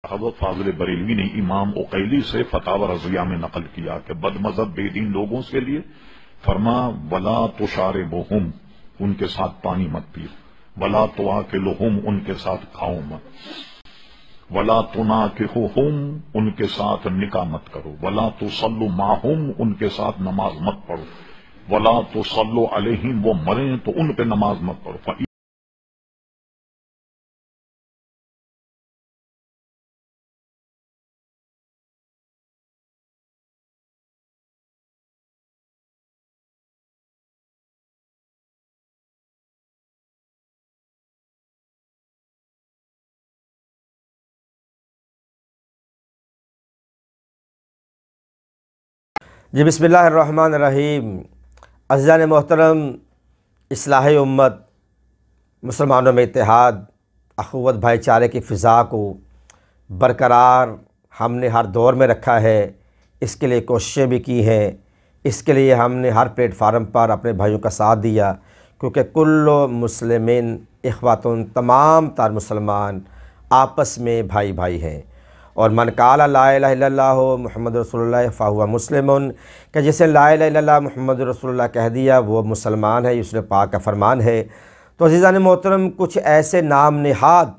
हज़रत फाज़िल बरेलवी ने इमाम उकैली से फतावा रज़िया में नकल किया कि बदमज़हब बेदीन लोगों के लिए फरमा वला तुशारिबुहुम, उनके साथ पानी मत पियो, वला तुआकिलुहुम, उनके साथ खाओ मत, वला तुनाकिहुहुम, उनके साथ निकाह मत करो, वला तुसल्लु माहुम, उनके साथ नमाज मत पढ़ो, वला तुसल्लु अलैहिम, वो मरें तो उन पे नमाज मत पढ़ो। जी बिस्मिल्लाहिर्रहमानिर्रहीम। अज़ीज़ान मोहतरम, इस्लाह उम्मत, मुसलमानों में इत्तेहाद, अख़ुवत, भाईचारे की फ़िज़ा को बरकरार हमने हर दौर में रखा है। इसके लिए कोशिशें भी की हैं। इसके लिए हमने हर प्लेटफार्म पर अपने भाइयों का साथ दिया, क्योंकि कुल्लु मुस्लिमीन इख़्वातुन, तमाम तार मुसलमान आपस में भाई भाई हैं। और मन काला ला इलाहा इल्लल्लाह मुहम्मद रसूलुल्लाह फ़हुवा मुस्लिमुन, कि जिसे ला इलाहा इल्लल्लाह मुहम्मद रसूलुल्लाह कह दिया वो मुसलमान है, उसने पाक का फरमान है। तो अज़ीज़ान मोहतरम, कुछ ऐसे नाम नेहाद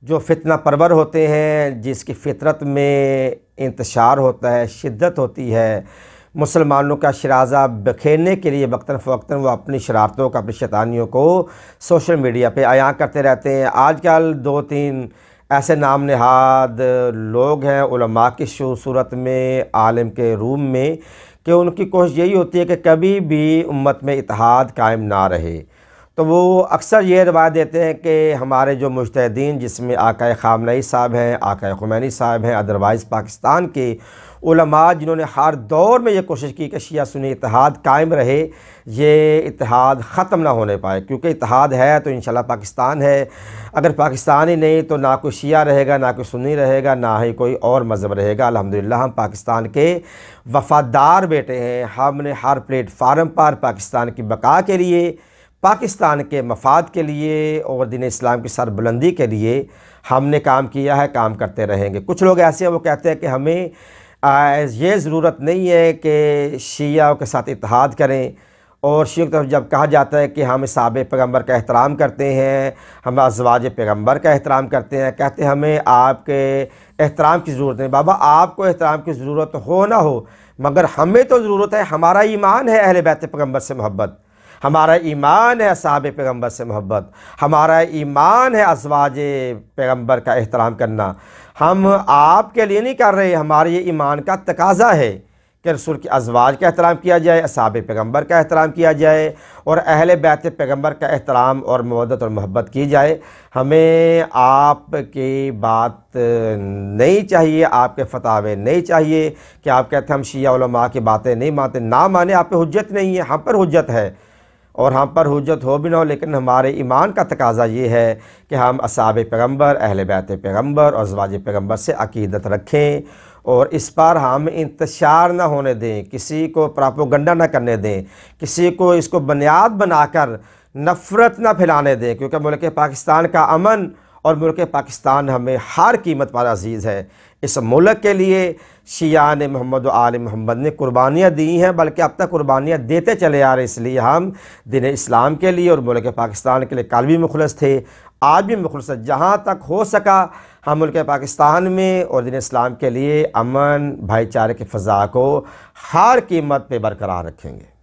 जो फितना परवर होते हैं, जिसकी फ़ितरत में इंतशार होता है, शिद्दत होती है, मुसलमानों का शराज़ा बखेरने के लिए वक्तन फ़वक्तन वो अपनी शरारतों का, अपनी शैतानियों को सोशल मीडिया पे आयां करते रहते हैं। आजकल 2-3 ऐसे नाम नहाद लोग हैं उलमा की सूरत में, आलिम के रूम में, कि उनकी कोशिश यही होती है कि कभी भी उम्मत में इत्तेहाद कायम ना रहे। तो वो अक्सर ये रवायत देते हैं कि हमारे जो मुज्तहिदीन, जिसमें आका ख़ामनई साहब हैं, आका खुमैनी साहब हैं, अदरवाइज़ पाकिस्तान के उलमा जिन्होंने हर दौर में ये कोशिश की कि शिया सुन्नी इत्तेहाद कायम रहे, ये इत्तेहाद ख़त्म ना होने पाए। क्योंकि इत्तेहाद है तो इंशाल्लाह पाकिस्तान है। अगर पाकिस्तान ही नहीं तो ना कोई शिया रहेगा, ना कोई सुन्नी रहेगा, ना ही कोई और मज़हब रहेगा। अल्हम्दुलिल्लाह हम पाकिस्तान के वफ़ादार बेटे हैं। हमने हर प्लेटफार्म पर पाकिस्तान की बका के लिए, पाकिस्तान के मफाद के लिए और दीन इस्लाम की सरबुलंदी के लिए हमने काम किया है, काम करते रहेंगे। कुछ लोग ऐसे हैं वो कहते हैं कि हमें ये ज़रूरत नहीं है कि शिया के साथ इत्तेहाद करें, और शिया की तरफ जब कहा जाता है कि हम साहबे पैगम्बर का एहतराम करते हैं, हम अज़वाज पैगम्बर का एहतराम करते हैं, कहते हैं हमें आपके एहतराम की ज़रूरत नहीं। बाबा, आपको एहतराम की ज़रूरत हो ना हो, मगर हमें तो ज़रूरत है। हमारा ईमान है अहले बैत पैगम्बर से मोहब्बत, हमारा ईमान है साहबे पैगम्बर से मोहब्बत, हमारा ईमान है अज़वाज पैगम्बर का एहतराम करना। हम आपके लिए नहीं कर रहे, हमारे ये ईमान का तकाज़ा है कि रसूल की अज़वाज का एहतराम किया जाए, साहबे पैगम्बर का एहतराम किया जाए, और अहले बैत पैगम्बर का एहतराम और मवद्दत और मोहब्बत की जाए। हमें आपकी बात नहीं चाहिए, आपके फतावे नहीं चाहिए कि आप कहते हैं हम शिया उलमा की बातें नहीं मानते। ना माने, आप पे हुज्जत नहीं है, हम पर हुज्जत है, और हम पर हुज्जत हो भी ना हो, लेकिन हमारे ईमान का तकाज़ा ये है कि हम असहाबे पैगम्बर, अहले बैत पैगम्बर और अज़वाज पैगम्बर से अक़ीदत रखें, और इस पर हम इंतशार ना होने दें, किसी को प्रोपेगेंडा ना करने दें, किसी को इसको बुनियाद बनाकर नफ़रत ना फैलाने दें। क्योंकि मुल्क पाकिस्तान का अमन और मुल्क पाकिस्तान हमें हर कीमत पर अज़ीज़ है। इस मुल्क के लिए शियान मोहम्मद व आल मोहम्मद ने कुर्बानियाँ दी हैं, बल्कि अब तक कुर्बानियाँ देते चले आ रहे। इसलिए हम दीन इस्लाम के लिए और मुल्क पाकिस्तान के लिए कल भी मुखलस थे, आज भी मुखलस है। जहाँ तक हो सका हम मुल्क पाकिस्तान में और दीन इस्लाम के लिए अमन, भाईचारे की फ़ज़ा को हर कीमत पर बरकरार रखेंगे।